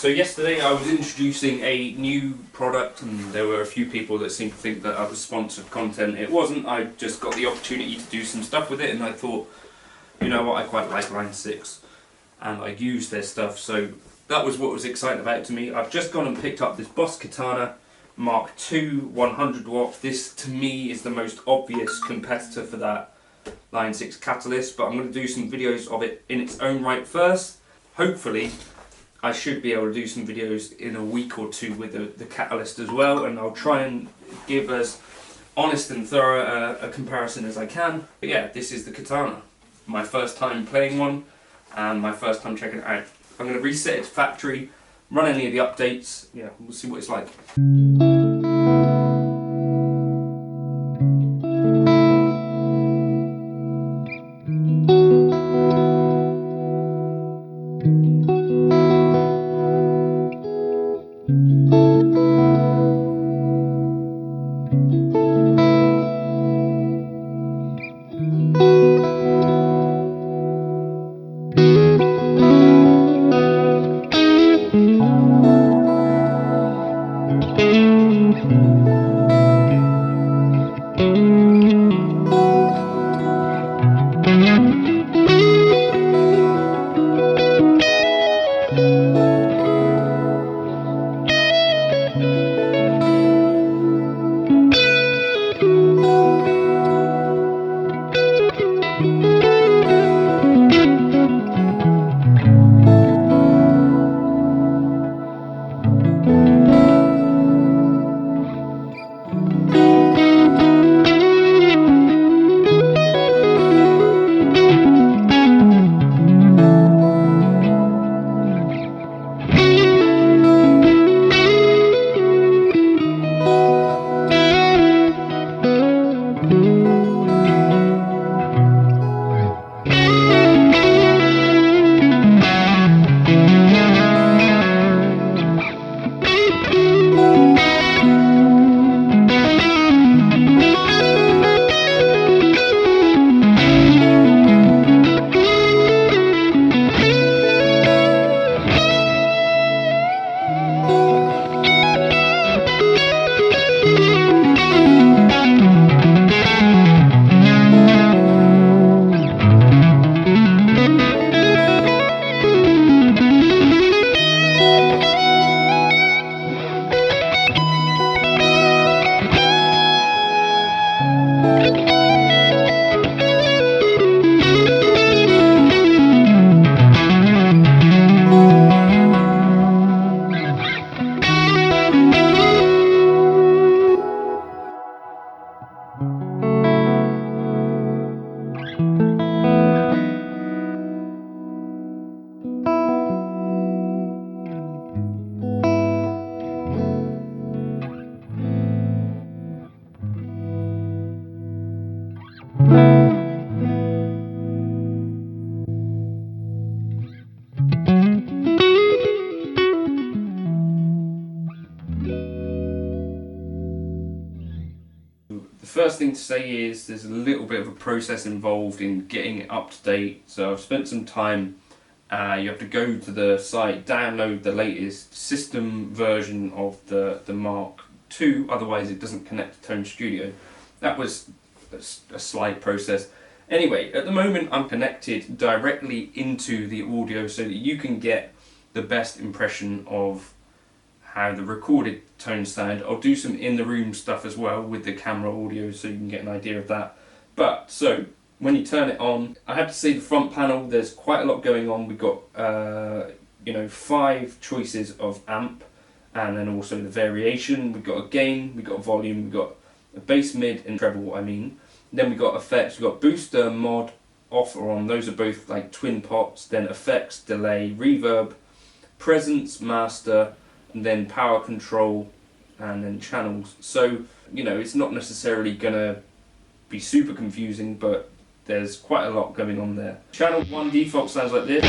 So yesterday I was introducing a new product and there were a few people that seemed to think that I was sponsored content. It wasn't. I just got the opportunity to do some stuff with it and I thought, you know what, I quite like Line 6 and I use their stuff, so that was what was exciting about it to me. I've just gone and picked up this Boss Katana Mark II 100 watt. This to me is the most obvious competitor for that Line 6 Catalyst, but I'm going to do some videos of it in its own right first. Hopefully I should be able to do some videos in a week or two with the Catalyst as well, and I'll try and give as honest and thorough a comparison as I can. But yeah, this is the Katana. My first time playing one and my first time checking it out. I'm going to reset it to factory, run any of the updates, yeah, we'll see what it's like. The first thing to say is there's a little bit of a process involved in getting it up to date, so I've spent some time. You have to go to the site, download the latest system version of the Mark II, otherwise it doesn't connect to Tone Studio. That was a slight process. Anyway, at the moment I'm connected directly into the audio so that you can get the best impression of how the recorded tones sound. I'll do some in the room stuff as well with the camera audio so you can get an idea of that. But so when you turn it on, I have to say the front panel, there's quite a lot going on. We've got 5 choices of amp and then also the variation. We've got a gain, we've got a volume, we've got a bass, mid and treble, Then we've got effects, we've got booster, mod, off or on. Those are both like twin pots. Then effects, delay, reverb, presence, master, and then power control, and then channels. So, you know, it's not necessarily gonna be super confusing, but there's quite a lot going on there. Channel 1 default sounds like this.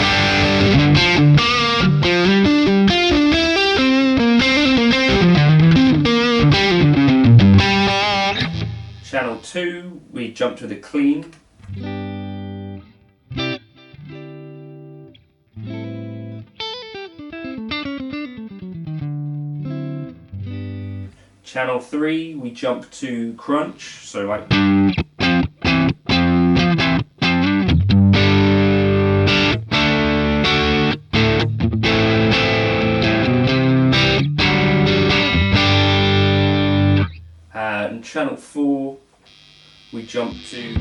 Channel 2, we jump to the clean. channel 3 we jump to crunch, so like. And channel 4 we jump to.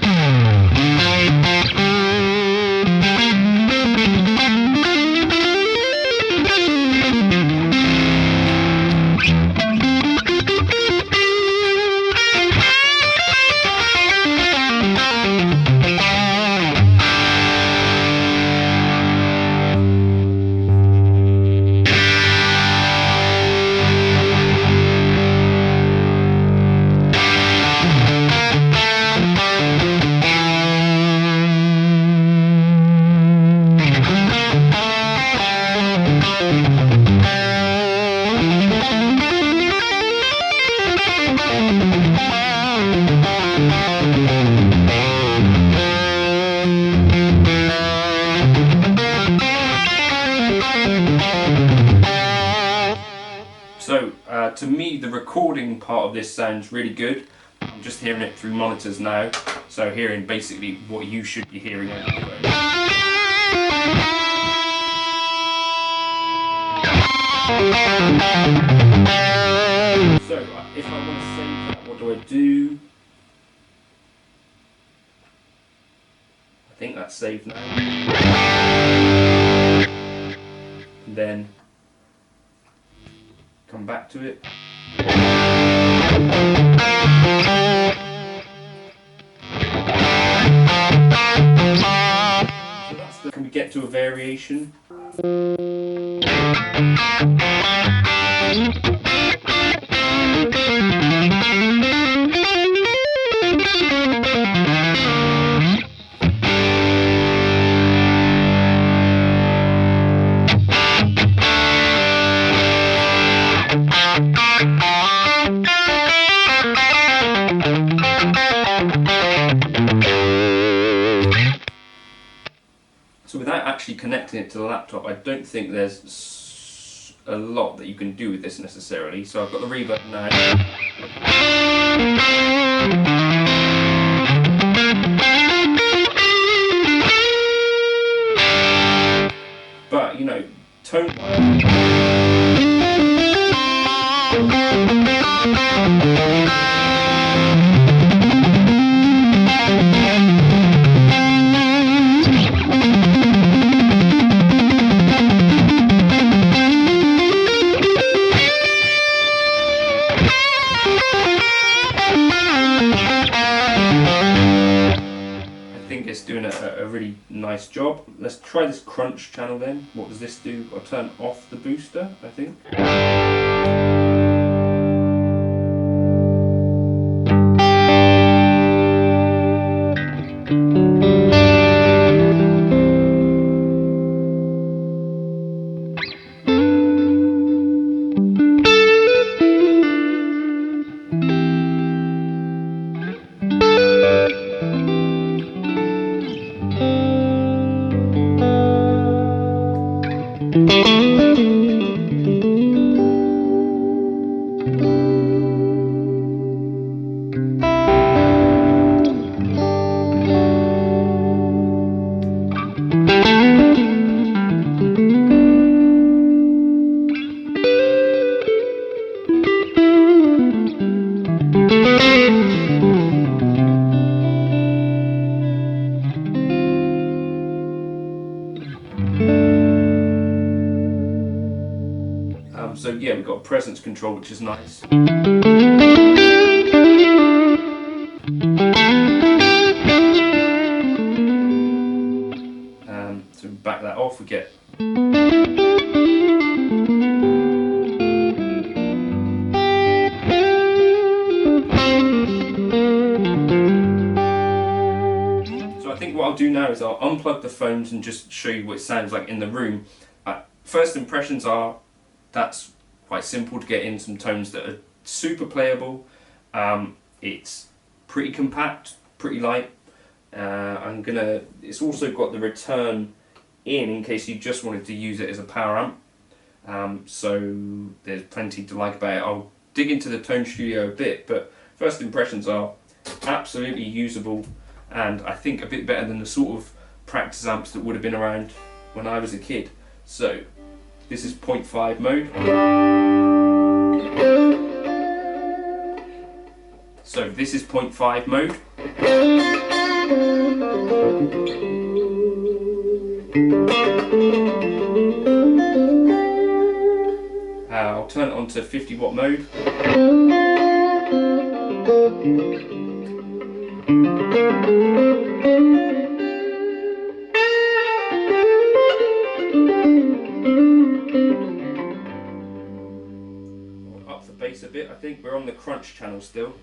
So to me the recording part of this sounds really good. I'm just hearing it through monitors now, so hearing basically what you should be hearing over the phone. So if I want to save that, what do I do? I think that's saved now. And then come back to it. So that's the, can we get to a variation? So without actually connecting it to the laptop, I don't think there's a lot that you can do with this necessarily. So I've got the reverb now. But, you know, tone-wise. It's doing a really nice job. Let's try this crunch channel then. What does this do? I'll turn off the booster, I think. So yeah, we've got presence control, which is nice. So back that off, we get. So I think what I'll do now is I'll unplug the phones and just show you what it sounds like in the room. First impressions are that's quite simple to get in some tones that are super playable. It's pretty compact, pretty light. It's also got the return in case you just wanted to use it as a power amp. So there's plenty to like about it. I'll dig into the Tone Studio a bit, but first impressions are absolutely usable, and I think a bit better than the sort of practice amps that would have been around when I was a kid. So this is 0.5 mode. So this is 0.5 mode. I'll turn it on to 50 watt mode. Up the bass a bit, I think we're on the crunch channel still.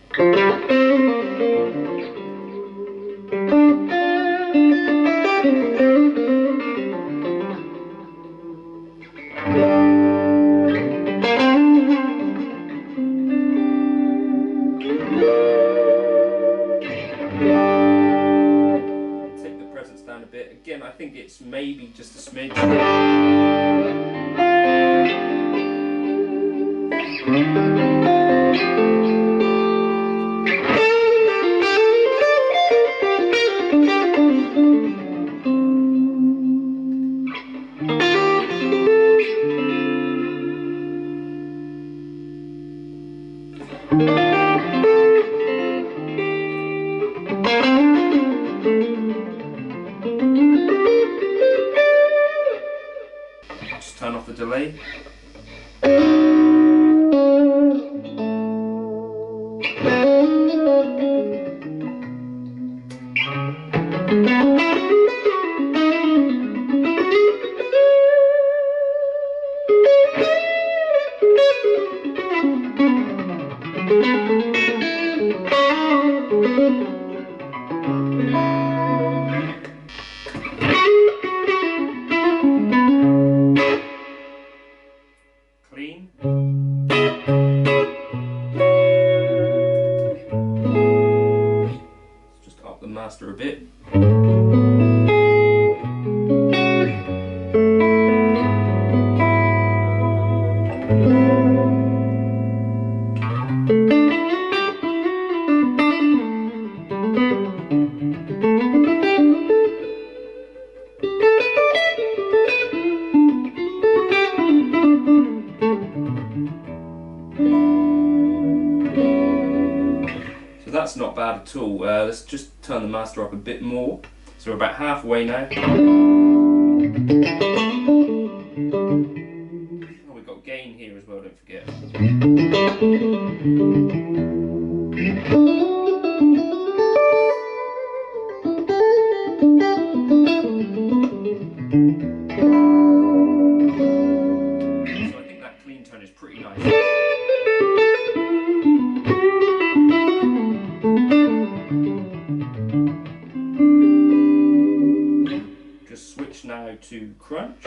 Take the presence down a bit. Again, I think it's maybe just a smidge. Just turn off the delay. Clean. Just up the master a bit. So that's not bad at all. Let's just turn the master up a bit more. So we're about halfway now. Oh, we've got gain here as well, don't forget. So I think that clean tone is pretty nice. Just switch now to crunch.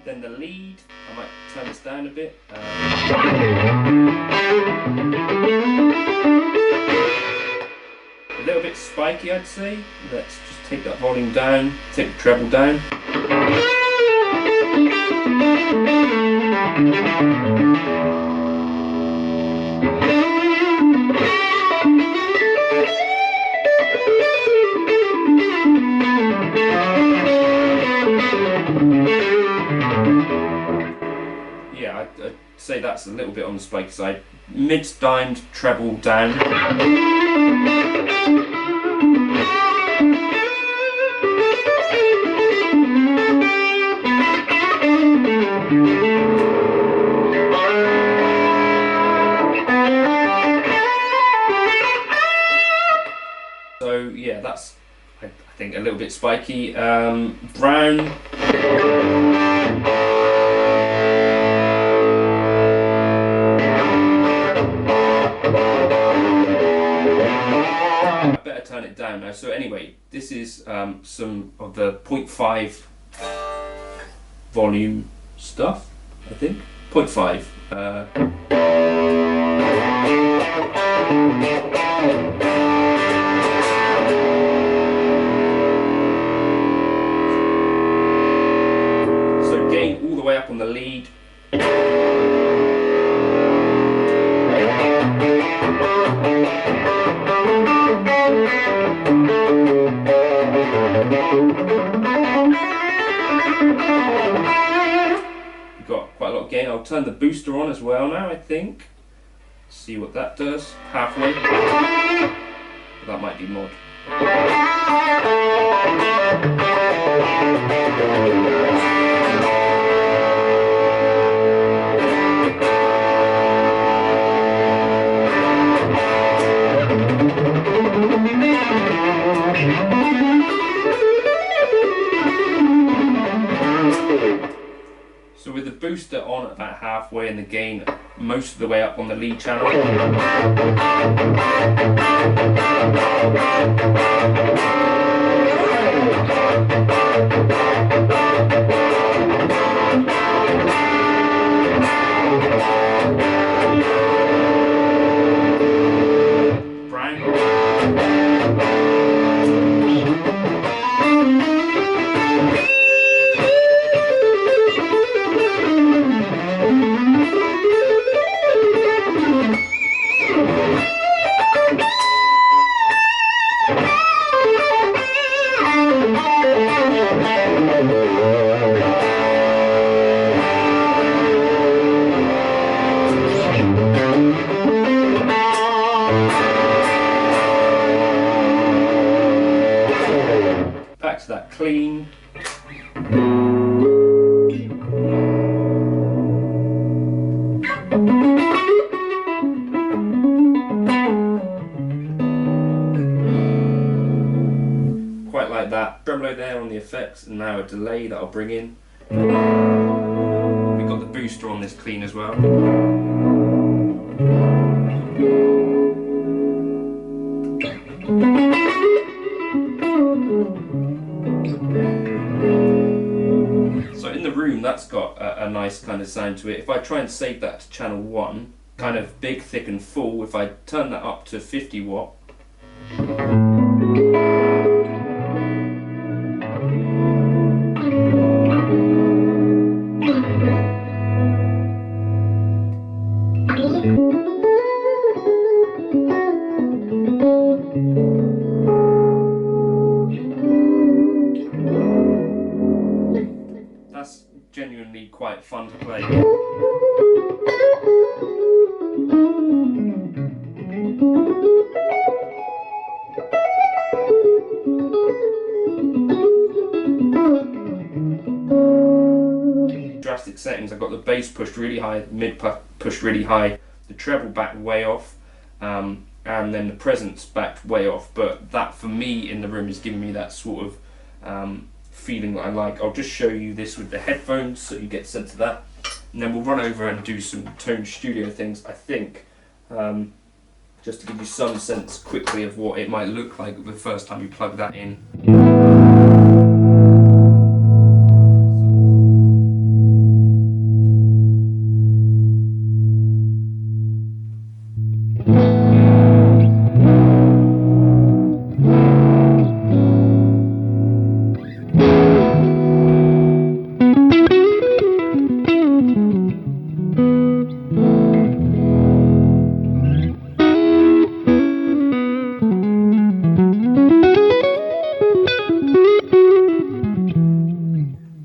Then the lead, I might turn this down a bit. A little bit spiky, I'd say. Let's just take that volume down, take the treble down. Yeah, I'd say that's a little bit on the spiky side. Mid-dimed treble down. So yeah, that's I think a little bit spiky. Brown. down now. So anyway, this is some of the 0.5 volume stuff, I think. 0.5. So gain all the way up on the lead. We've got quite a lot of gain. I'll turn the booster on as well now, I think. See what that does. Halfway. That might be mod. So with the booster on at about halfway and the gain most of the way up on the lead channel. Back to that clean. Quite like that. Tremolo there on the effects, and now a delay that I'll bring in. We've got the booster on this clean as well. So in the room, that's got a nice kind of sound to it. If I try and save that to channel 1, kind of big, thick and full, if I turn that up to 50 watt, that's genuinely quite fun to play. Drastic settings, I've got the bass pushed really high, the mid pushed really high, the treble back way off, and then the presence backed way off, but that for me in the room is giving me that sort of feeling that I like. I'll just show you this with the headphones so you get a sense of that, and then we'll run over and do some tone studio things, I think, just to give you some sense quickly of what it might look like the first time you plug that in.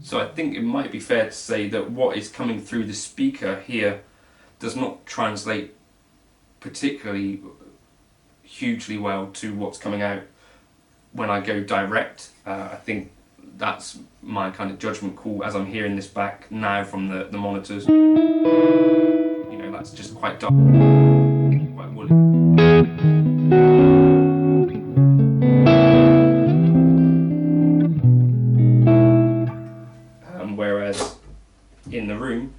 So I think it might be fair to say that what is coming through the speaker here does not translate particularly hugely well to what's coming out when I go direct. I think that's my kind of judgment call as I'm hearing this back now from the monitors. You know, that's just quite dark, quite woolly. Whereas in the room,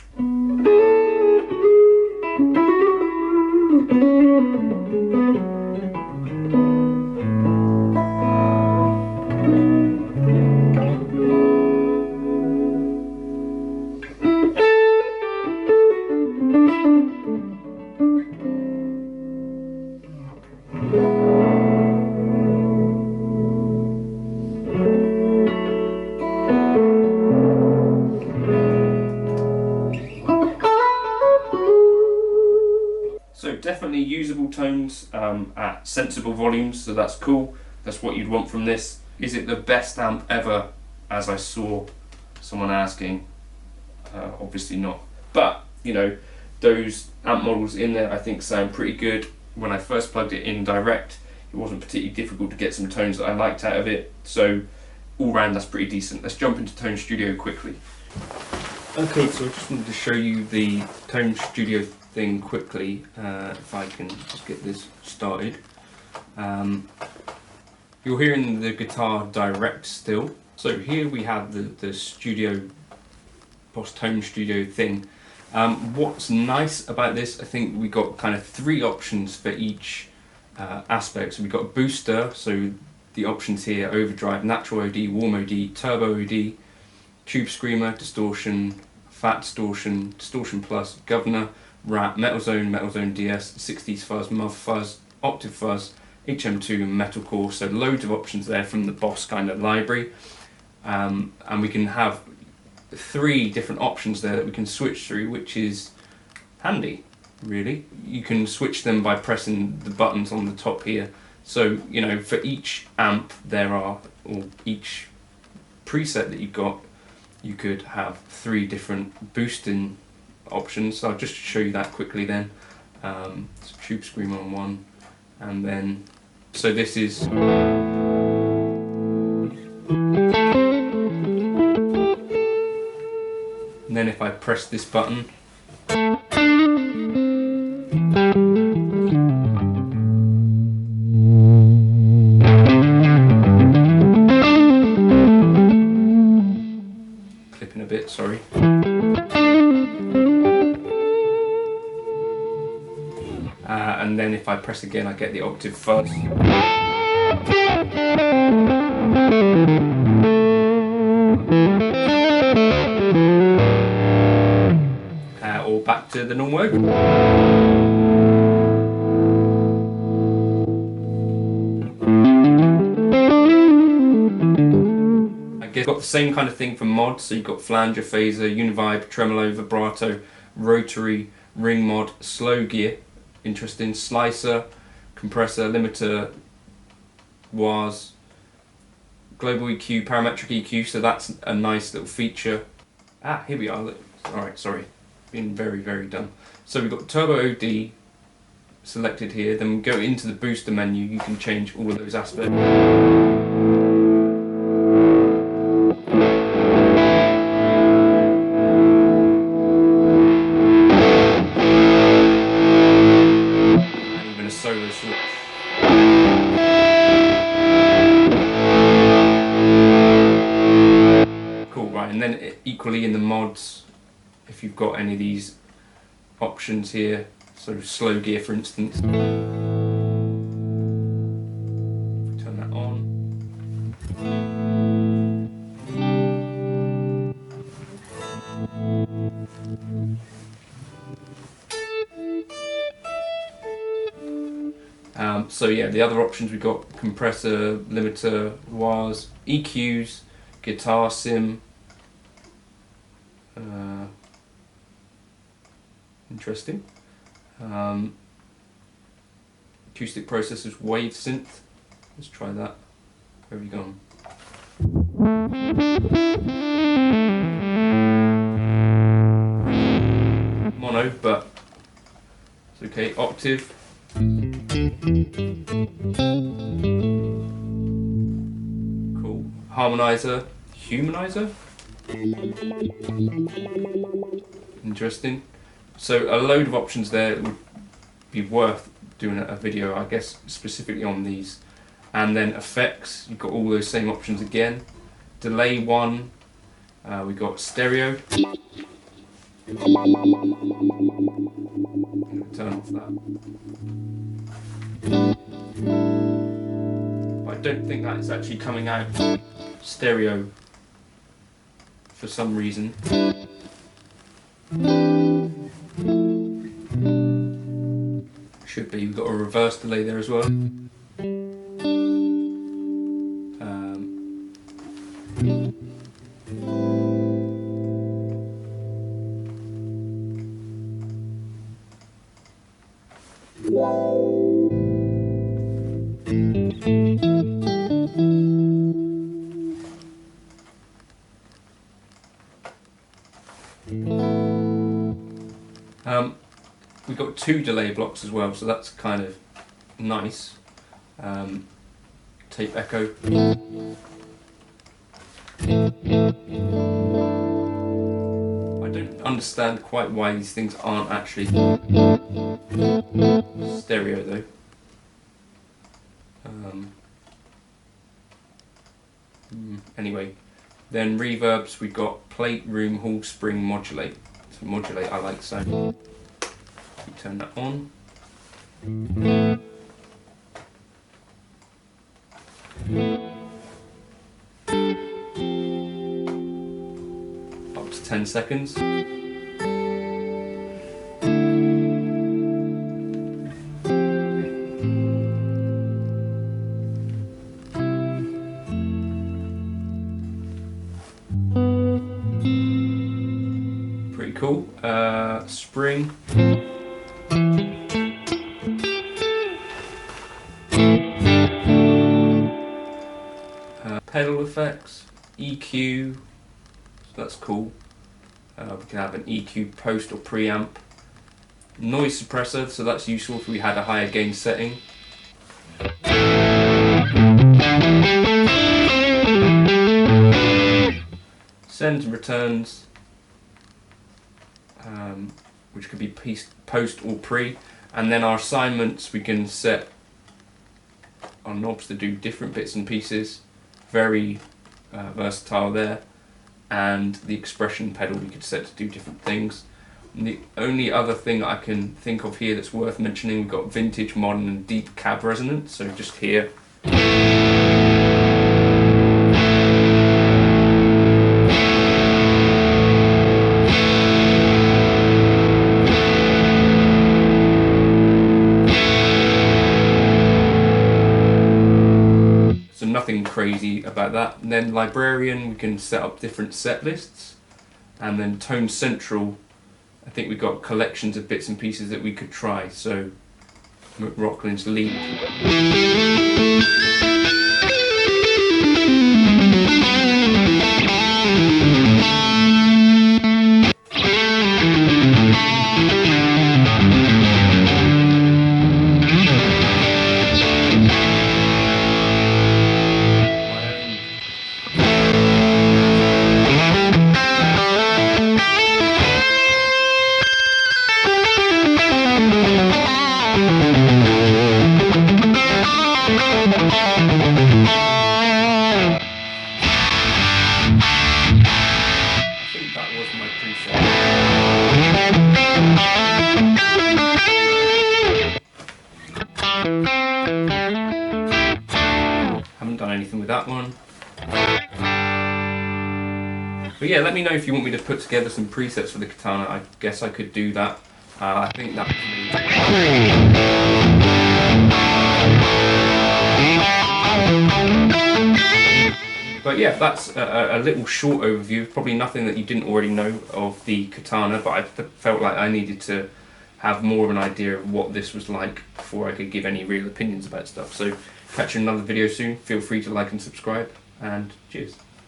So definitely usable tones at sensible volumes, so that's cool. That's what you'd want from this. Is it the best amp ever, as I saw someone asking? Obviously not. But, you know, those amp models in there I think sound pretty good. When I first plugged it in direct, it wasn't particularly difficult to get some tones that I liked out of it. So all round that's pretty decent. Let's jump into Tone Studio quickly. Okay, so I just wanted to show you the Tone Studio thing quickly, if I can just get this started. You're hearing the guitar direct still. So here we have the Studio, Boss Tone Studio thing. What's nice about this, I think we got kind of 3 options for each aspect. So we've got a booster, so the options here: overdrive, natural OD, warm OD, turbo OD, tube screamer, distortion, fat distortion, distortion plus, governor, wrap, metal zone DS, 60s fuzz, muff fuzz, octave fuzz, HM2 and metalcore. So loads of options there from the Boss kind of library, and we can have 3 different options there that we can switch through, which is handy, really. You can switch them by pressing the buttons on the top here. So, you know, for each amp there are, or each preset that you've got, you could have 3 different boosting options. So I'll just show you that quickly then. So tube screamer on one, and then, so this is, and then if I press this button, clipping a bit, sorry. And then if I press again, I get the octave fuzz. Or back to the normal open. I guess got the same kind of thing for mods. So you've got flanger, phaser, univibe, tremolo, vibrato, rotary, ring mod, slow gear. Interesting. Slicer, compressor, limiter, wahs, global EQ, parametric EQ, so that's a nice little feature. Here we are. Alright, sorry. Been very dumb. So we've got Turbo OD selected here, then we go into the booster menu, you can change all of those aspects. Solo switch. Cool, right, and then equally in the mods, if you've got any of these options here, so slow gear for instance, turn that on. So yeah, the other options we've got compressor, limiter, wahs, EQs, guitar sim, interesting, acoustic processors, wave synth, let's try that. Where have you gone? Mono, but it's okay. Octave. Cool. Harmonizer, humanizer. Interesting. So a load of options there. It would be worth doing a video, I guess, specifically on these. And then effects, you've got all those same options again. Delay 1. We've got stereo. I'm going to turn off that. But I don't think that is actually coming out stereo for some reason. Should be. We've got a reverse delay there as well. We've got 2 delay blocks as well, so that's kind of nice. Tape echo. I don't understand quite why these things aren't actually stereo though. Anyway, then reverbs, we've got plate, room, hall, spring, modulate. So modulate I like so. We turn that on. Up to 10 seconds. Pretty cool. Spring. Pedal effects, EQ, so that's cool. We can have an EQ post or preamp. Noise suppressor, so that's useful if we had a higher gain setting. Sends and returns, which could be post or pre. And then our assignments, we can set our knobs to do different bits and pieces. Very versatile there. And the expression pedal we could set to do different things. And the only other thing I can think of here that's worth mentioning, we've got vintage, modern and deep cab resonance, so just here. So nothing crazy about that. And then librarian, we can set up different set lists. And then tone central, I think we've got collections of bits and pieces that we could try. So McRocklin's lead. Haven't done anything with that one. But yeah, let me know if you want me to put together some presets for the Katana. I guess I could do that. I think that But yeah, that's a little short overview. Probably nothing that you didn't already know of the Katana, but I felt like I needed to have more of an idea of what this was like before I could give any real opinions about stuff. So catch you in another video soon. Feel free to like and subscribe, and cheers.